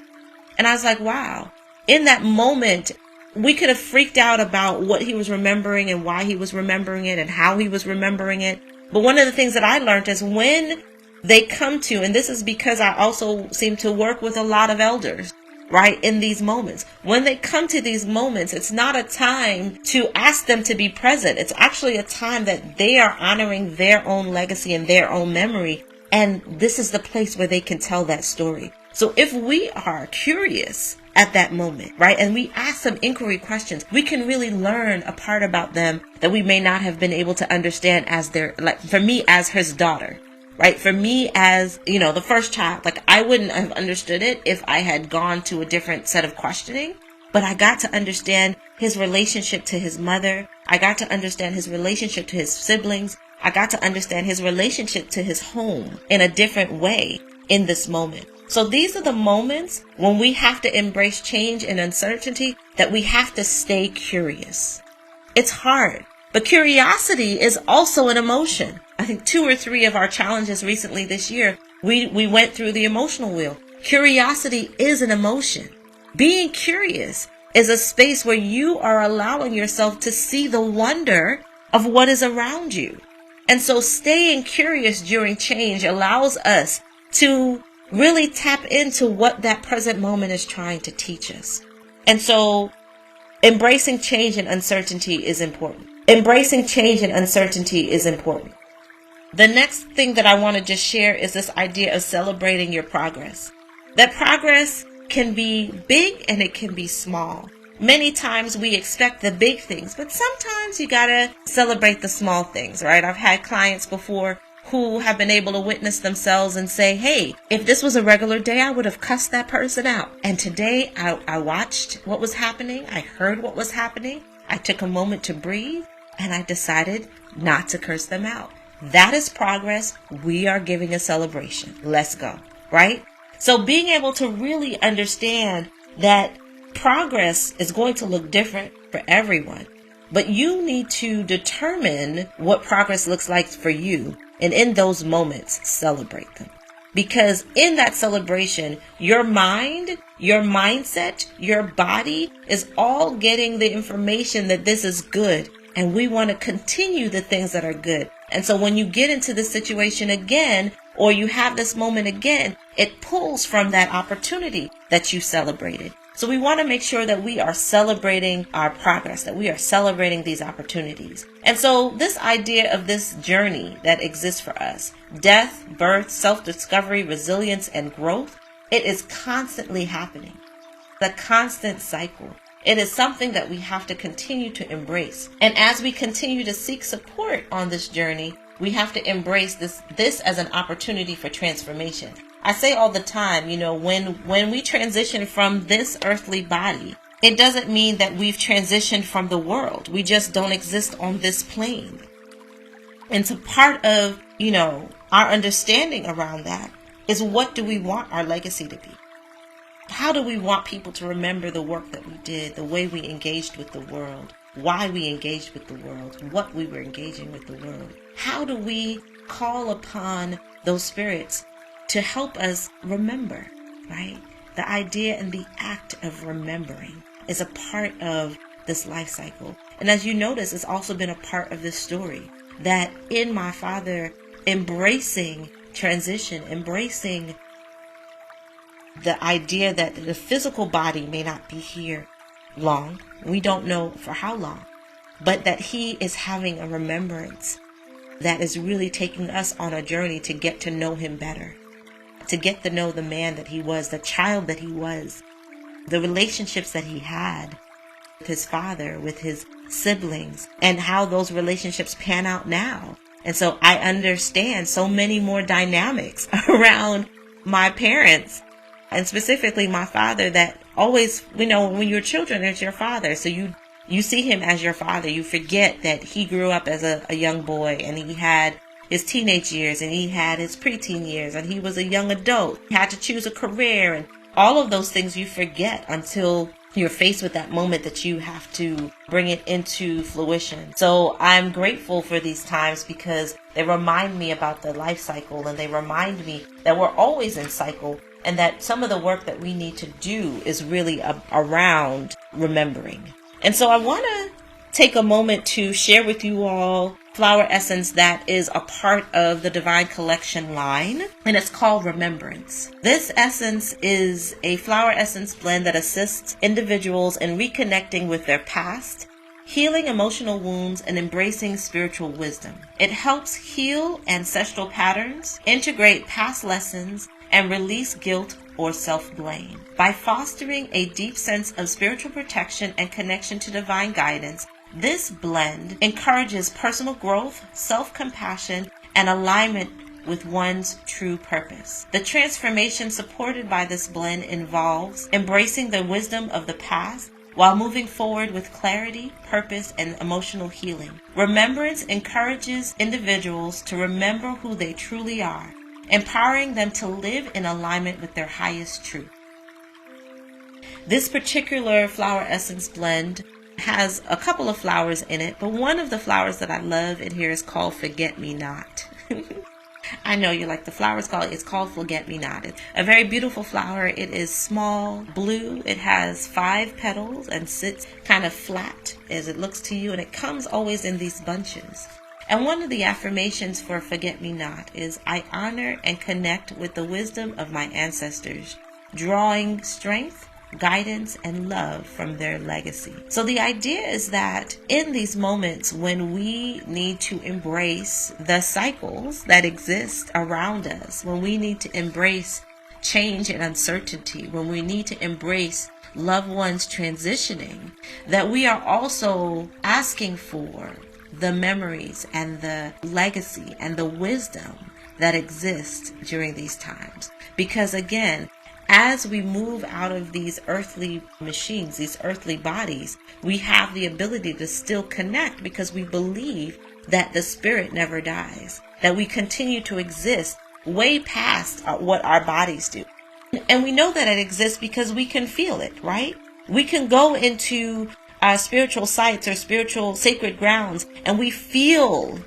And I was like, wow. In that moment, we could have freaked out about what he was remembering and why he was remembering it and how he was remembering it. But one of the things that I learned is when they come to, and this is because I also seem to work with a lot of elders, right, in these moments. When they come to these moments, it's not a time to ask them to be present. It's actually a time that they are honoring their own legacy and their own memory. And this is the place where they can tell that story. So if we are curious at that moment, right, and we ask some inquiry questions, we can really learn a part about them that we may not have been able to understand as for me, as his daughter. Right. For me, as, the first child, I wouldn't have understood it if I had gone to a different set of questioning. But I got to understand his relationship to his mother. I got to understand his relationship to his siblings. I got to understand his relationship to his home in a different way in this moment. So these are the moments when we have to embrace change and uncertainty, that we have to stay curious. It's hard. But curiosity is also an emotion. I think 2 or 3 of our challenges recently this year, we went through the emotional wheel. Curiosity is an emotion. Being curious is a space where you are allowing yourself to see the wonder of what is around you. And so staying curious during change allows us to really tap into what that present moment is trying to teach us. And so embracing change and uncertainty is important. Embracing change and uncertainty is important. The next thing that I want to just share is this idea of celebrating your progress. That progress can be big and it can be small. Many times we expect the big things, but sometimes you gotta celebrate the small things, right? I've had clients before who have been able to witness themselves and say, hey, if this was a regular day, I would have cussed that person out. And today I watched what was happening. I heard what was happening. I took a moment to breathe and I decided not to curse them out. That is progress. We are giving a celebration. Let's go, right? So being able to really understand that progress is going to look different for everyone, but you need to determine what progress looks like for you. And in those moments, celebrate them. Because in that celebration, your mind, your mindset, your body is all getting the information that this is good. And we want to continue the things that are good. And so when you get into this situation again, or you have this moment again, it pulls from that opportunity that you celebrated. So we want to make sure that we are celebrating our progress, that we are celebrating these opportunities. And so this idea of this journey that exists for us, death, birth, self-discovery, resilience, and growth, it is constantly happening. The constant cycle. It is something that we have to continue to embrace. And as we continue to seek support on this journey, we have to embrace this as an opportunity for transformation. I say all the time, when we transition from this earthly body, it doesn't mean that we've transitioned from the world. We just don't exist on this plane. And so part of, our understanding around that is, what do we want our legacy to be? How do we want people to remember the work that we did, the way we engaged with the world, why we engaged with the world, what we were engaging with the world? How do we call upon those spirits to help us remember, right? The idea and the act of remembering is a part of this life cycle. And as you notice, it's also been a part of this story, that in my father embracing transition, embracing the idea that the physical body may not be here long. We don't know for how long, but that he is having a remembrance that is really taking us on a journey to get to know him better, to get to know the man that he was, the child that he was, the relationships that he had with his father, with his siblings, and how those relationships pan out now. And so I understand so many more dynamics around my parents, and specifically my father, that always, when you're children, it's your father. So you see him as your father. You forget that he grew up as a young boy, and he had his teenage years, and he had his preteen years, and he was a young adult. He had to choose a career, and all of those things you forget until you're faced with that moment that you have to bring it into fruition. So I'm grateful for these times because they remind me about the life cycle, and they remind me that we're always in cycle, and that some of the work that we need to do is really around remembering. And so I want to take a moment to share with you all flower essence that is a part of the Divine Collection line, and it's called Remembrance. This essence is a flower essence blend that assists individuals in reconnecting with their past, healing emotional wounds, and embracing spiritual wisdom. It helps heal ancestral patterns, integrate past lessons, and release guilt or self-blame. By fostering a deep sense of spiritual protection and connection to divine guidance, this blend encourages personal growth, self-compassion, and alignment with one's true purpose. The transformation supported by this blend involves embracing the wisdom of the past while moving forward with clarity, purpose, and emotional healing. Remembrance encourages individuals to remember who they truly are, empowering them to live in alignment with their highest truth. This particular flower essence blend has a couple of flowers in it, but one of the flowers that I love in here is called Forget Me Not. I know you like the flowers, it's called Forget Me Not. It's a very beautiful flower. It is small, blue. It has 5 petals and sits kind of flat as it looks to you, and it comes always in these bunches. And one of the affirmations for Forget Me Not is, I honor and connect with the wisdom of my ancestors, drawing strength, guidance, and love from their legacy. So the idea is that in these moments when we need to embrace the cycles that exist around us, when we need to embrace change and uncertainty, when we need to embrace loved ones transitioning, that we are also asking for the memories and the legacy and the wisdom that exists during these times. Because again, as we move out of these earthly machines, these earthly bodies, we have the ability to still connect because we believe that the spirit never dies, that we continue to exist way past what our bodies do. And we know that it exists because we can feel it, right? We can go into spiritual sites or spiritual sacred grounds, and we feel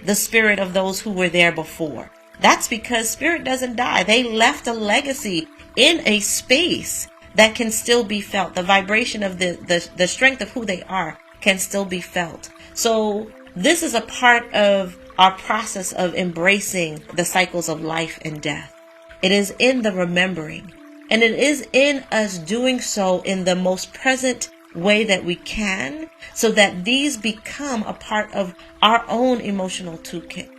the spirit of those who were there before. That's because spirit doesn't die. They left a legacy in a space that can still be felt. The vibration of the strength of who they are can still be felt. So this is a part of our process of embracing the cycles of life and death. It is in the remembering, and it is in us doing so in the most present way that we can, so that these become a part of our own emotional toolkit,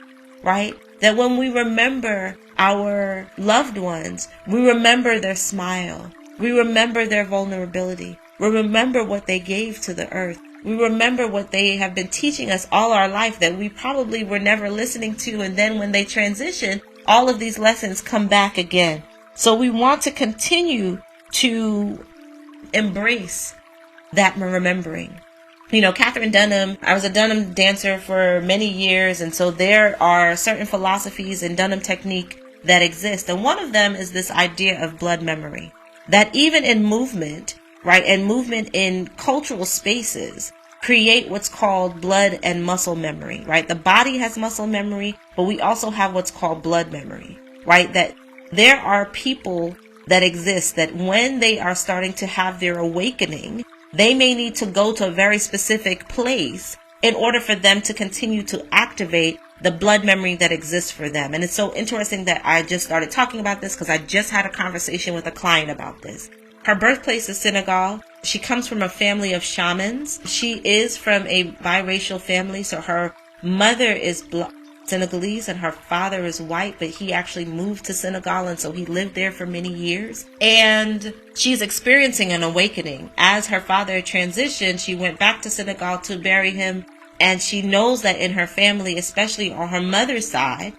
right? That when we remember our loved ones, we remember their smile, we remember their vulnerability, we remember what they gave to the earth, we remember what they have been teaching us all our life that we probably were never listening to, and then when they transition, all of these lessons come back again. So we want to continue to embrace that remembering. You know, Catherine Dunham, I was a Dunham dancer for many years, and so there are certain philosophies in Dunham technique that exist. And one of them is this idea of blood memory, that even in movement, right, and movement in cultural spaces, create what's called blood and muscle memory, right? The body has muscle memory, but we also have what's called blood memory, right? That there are people that exist that when they are starting to have their awakening, they may need to go to a very specific place in order for them to continue to activate the blood memory that exists for them. And it's so interesting that I just started talking about this because I just had a conversation with a client about this. Her birthplace is Senegal. She comes from a family of shamans. She is from a biracial family, so her mother is Senegalese and her father is white, but he actually moved to Senegal, and so he lived there for many years. And she's experiencing an awakening. As her father transitioned, she went back to Senegal to bury him, and she knows that in her family, especially on her mother's side,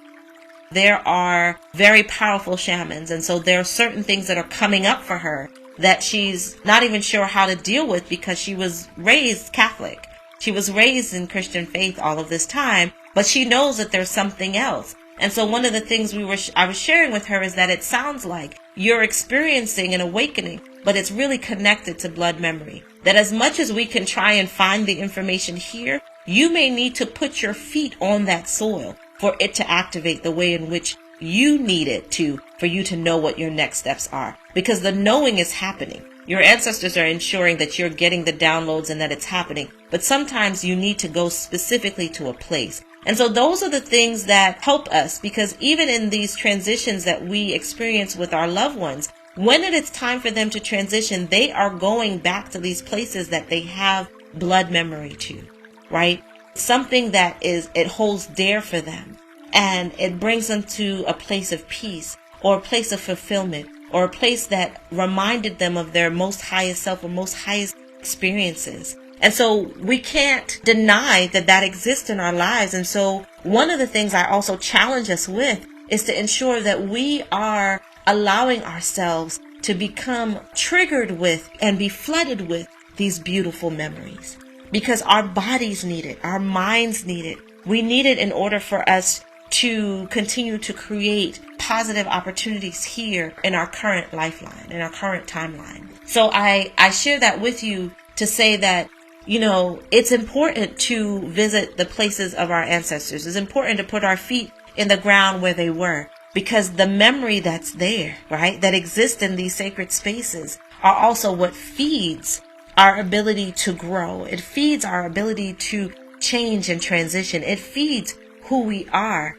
there are very powerful shamans. And so there are certain things that are coming up for her that she's not even sure how to deal with because she was raised Catholic. She was raised in Christian faith all of this time, but she knows that there's something else. And so one of the things I was sharing with her is that it sounds like you're experiencing an awakening, but it's really connected to blood memory. That as much as we can try and find the information here, you may need to put your feet on that soil for it to activate the way in which you need it to, for you to know what your next steps are. Because the knowing is happening. Your ancestors are ensuring that you're getting the downloads and that it's happening. But sometimes you need to go specifically to a place. And so those are the things that help us, because even in these transitions that we experience with our loved ones, when it is time for them to transition, they are going back to these places that they have blood memory to, right? Something that it holds dear for them. And it brings them to a place of peace or a place of fulfillment or a place that reminded them of their most highest self or most highest experiences. And so we can't deny that that exists in our lives. And so one of the things I also challenge us with is to ensure that we are allowing ourselves to become triggered with and be flooded with these beautiful memories. Because our bodies need it, our minds need it. We need it in order for us to continue to create positive opportunities here in our current lifeline, in our current timeline. So I share that with you to say that, it's important to visit the places of our ancestors. It's important to put our feet in the ground where they were, because the memory that's there, right, that exists in these sacred spaces are also what feeds our ability to grow. It feeds our ability to change and transition. It feeds who we are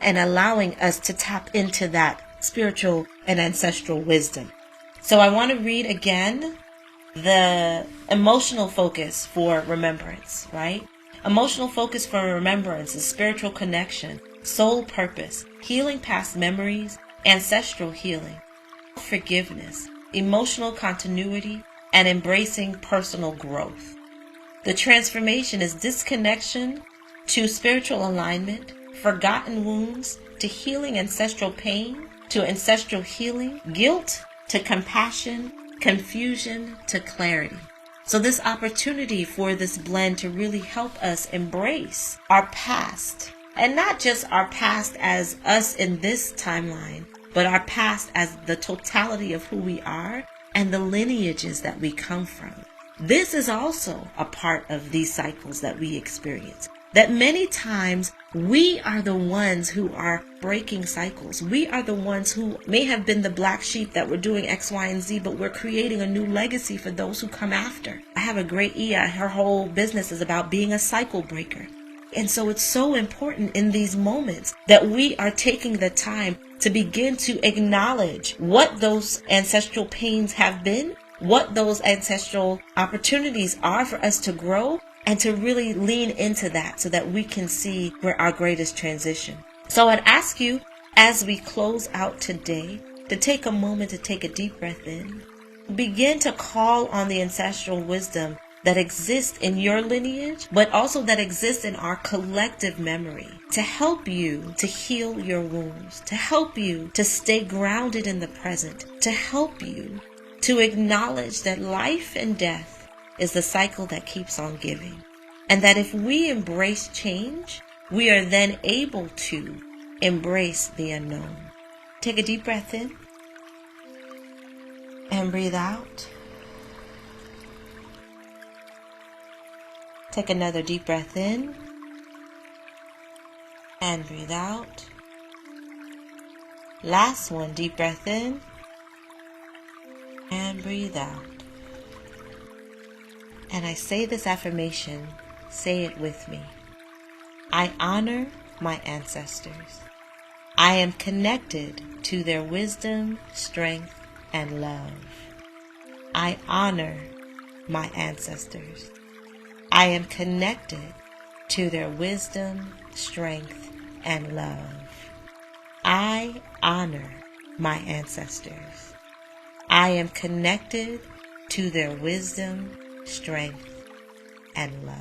and allowing us to tap into that spiritual and ancestral wisdom. So I want to read again the emotional focus for remembrance, right? Emotional focus for remembrance is spiritual connection, soul purpose, healing past memories, ancestral healing, forgiveness, emotional continuity, and embracing personal growth. The transformation is disconnection to spiritual alignment, forgotten wounds to healing ancestral pain, to ancestral healing, guilt to compassion, confusion to clarity. So this opportunity for this blend to really help us embrace our past, and not just our past as us in this timeline, but our past as the totality of who we are and the lineages that we come from. This is also a part of these cycles that we experience. That many times we are the ones who are breaking cycles. We are the ones who may have been the black sheep that were doing X, Y, and Z, but we're creating a new legacy for those who come after. I have a great Ia. Her whole business is about being a cycle breaker. And so it's so important in these moments that we are taking the time to begin to acknowledge what those ancestral pains have been, what those ancestral opportunities are for us to grow, and to really lean into that so that we can see where our greatest transition. So I'd ask you, as we close out today, to take a moment to take a deep breath in. Begin to call on the ancestral wisdom that exists in your lineage, but also that exists in our collective memory, to help you to heal your wounds, to help you to stay grounded in the present, to help you to acknowledge that life and death is the cycle that keeps on giving. And that if we embrace change, we are then able to embrace the unknown. Take a deep breath in. And breathe out. Take another deep breath in. And breathe out. Last one, deep breath in. And breathe out. And I say this affirmation, say it with me. I honor my ancestors. I am connected to their wisdom, strength, and love. I honor my ancestors. I am connected to their wisdom, strength, and love. I honor my ancestors. I am connected to their wisdom, strength, and love.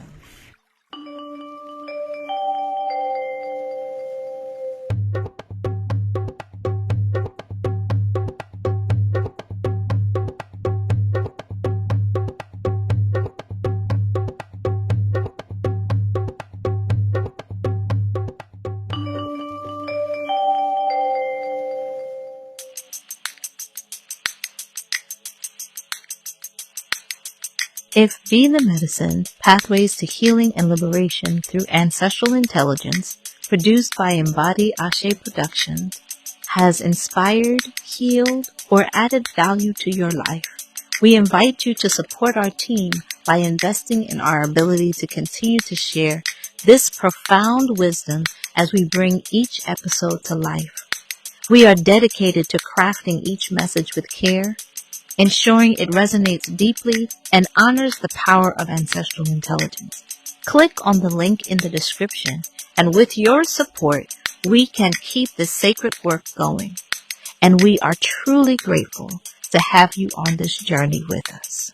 If Be the Medicine, Pathways to Healing and Liberation Through Ancestral Intelligence, produced by Embody Ashe Productions, has inspired, healed, or added value to your life, we invite you to support our team by investing in our ability to continue to share this profound wisdom as we bring each episode to life. We are dedicated to crafting each message with care, ensuring it resonates deeply and honors the power of ancestral intelligence. Click on the link in the description, and with your support, we can keep this sacred work going. And we are truly grateful to have you on this journey with us.